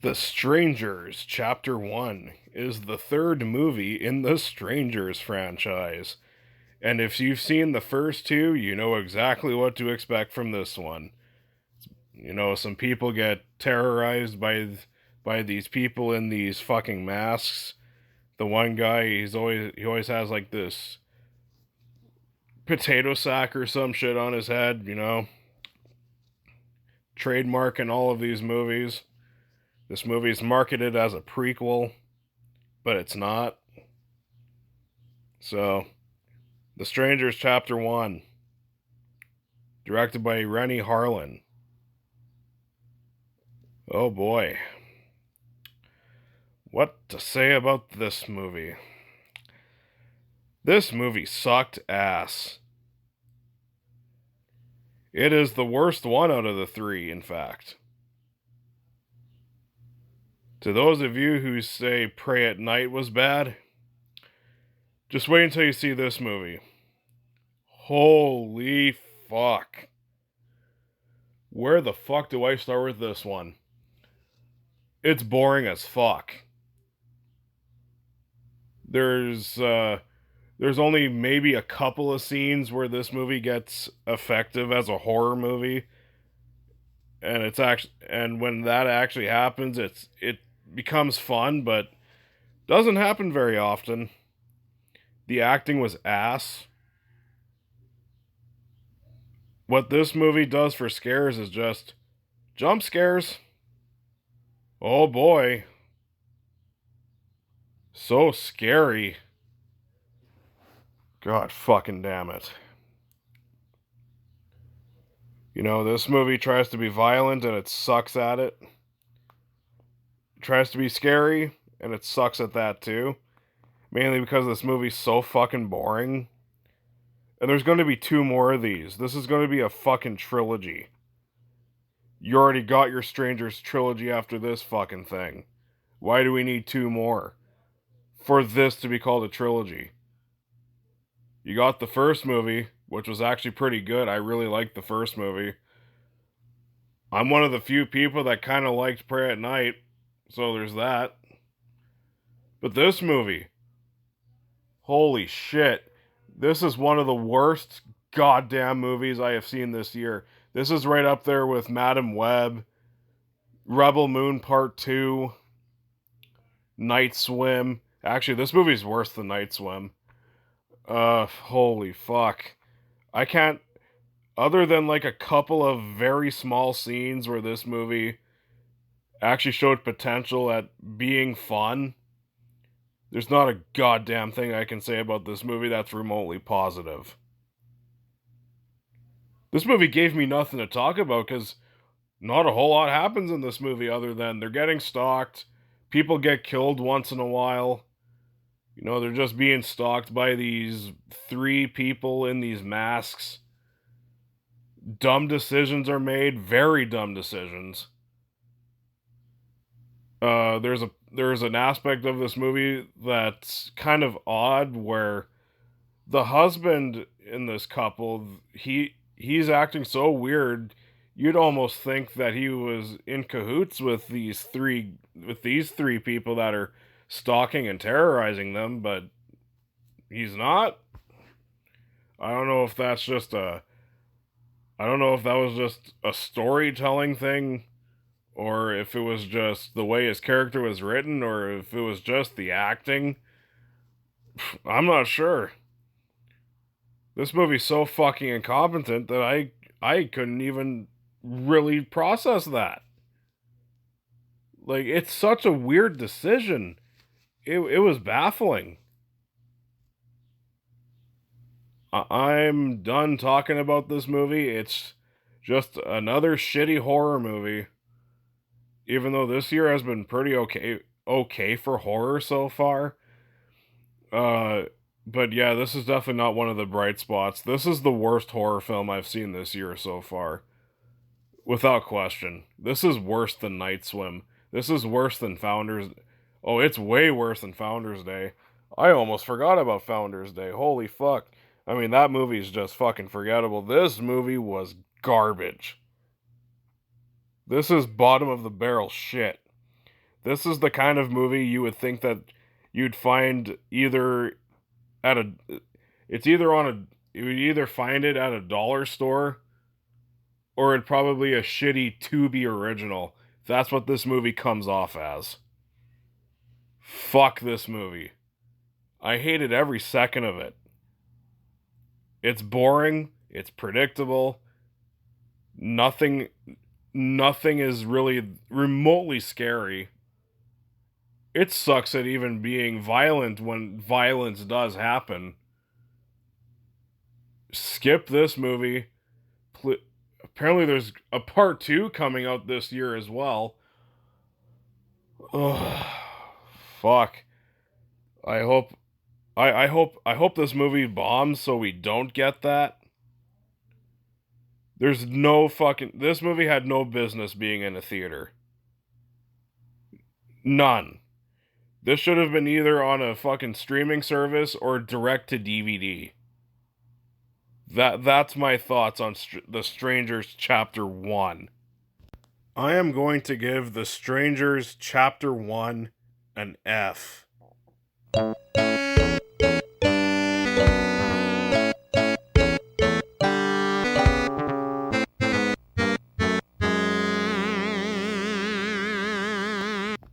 The Strangers Chapter 1 is the third movie in the Strangers franchise. And if you've seen the first two, you know exactly what to expect from this one. Some people get terrorized by these people in these fucking masks. The one guy, he always has like this potato sack or some shit on his head, trademark in all of these movies. This movie is marketed as a prequel, but it's not. So, The Strangers Chapter 1, directed by Rennie Harlin. Oh boy. What to say about this movie? This movie sucked ass. It is the worst one out of the three, in fact. To those of you who say Prey at Night was bad, just wait until you see this movie. Holy fuck. Where the fuck do I start with this one? It's boring as fuck. There's only maybe a couple of scenes where this movie gets effective as a horror movie. And when that actually happens, it becomes fun, but doesn't happen very often. The acting was ass. What this movie does for scares is just jump scares. Oh boy. So scary. God fucking damn it. This movie tries to be violent and it sucks at it. It tries to be scary and it sucks at that too. Mainly because this movie's so fucking boring. And there's going to be two more of these. This is going to be a fucking trilogy. You already got your Strangers trilogy after this fucking thing. Why do we need two more? For this to be called a trilogy. You got the first movie, which was actually pretty good. I really liked the first movie. I'm one of the few people that kind of liked Prey at Night, so there's that. But this movie, holy shit. This is one of the worst goddamn movies I have seen this year. This is right up there with Madam Web, Rebel Moon Part 2, Night Swim. Actually, this movie's worse than Night Swim. Holy fuck. I can't, other than like a couple of very small scenes where this movie actually showed potential at being fun, there's not a goddamn thing I can say about this movie that's remotely positive. This movie gave me nothing to talk about because not a whole lot happens in this movie other than they're getting stalked, people get killed once in a while. They're just being stalked by these three people in these masks. Dumb decisions are made, very dumb decisions. There's an aspect of this movie that's kind of odd where the husband in this couple, he's acting so weird, you'd almost think that he was in cahoots with these three people that are stalking and terrorizing them, but he's not. I don't know if that's just a I don't know if that was just a storytelling thing or if it was just the way his character was written or if it was just the acting. I'm not sure. This movie's so fucking incompetent that I couldn't even really process that. Like, it's such a weird decision. It was baffling. I'm done talking about this movie. It's just another shitty horror movie. Even though this year has been pretty okay for horror so far. Uh but yeah, this is definitely not one of the bright spots. This is the worst horror film I've seen this year so far. Without question. This is worse than Night Swim. This is worse than Founders. Oh, it's way worse than Founders Day. I almost forgot about Founders Day. Holy fuck. I mean, that movie's just fucking forgettable. This movie was garbage. This is bottom of the barrel shit. This is the kind of movie you would think that you'd find either at a it's either on a you would either find it at a dollar store or it'd probably a shitty Tubi original. That's what this movie comes off as. Fuck this movie. I hated every second of it. It's boring, it's predictable. Nothing is really remotely scary. It sucks at even being violent when violence does happen. Skip this movie. Apparently there's a part 2 coming out this year as well. Ugh. Fuck. I hope I hope this movie bombs so we don't get that. There's no fucking this movie had no business being in a theater. None. This should have been either on a fucking streaming service or direct to DVD. That's my thoughts on The Strangers Chapter 1. I am going to give The Strangers Chapter 1 an F.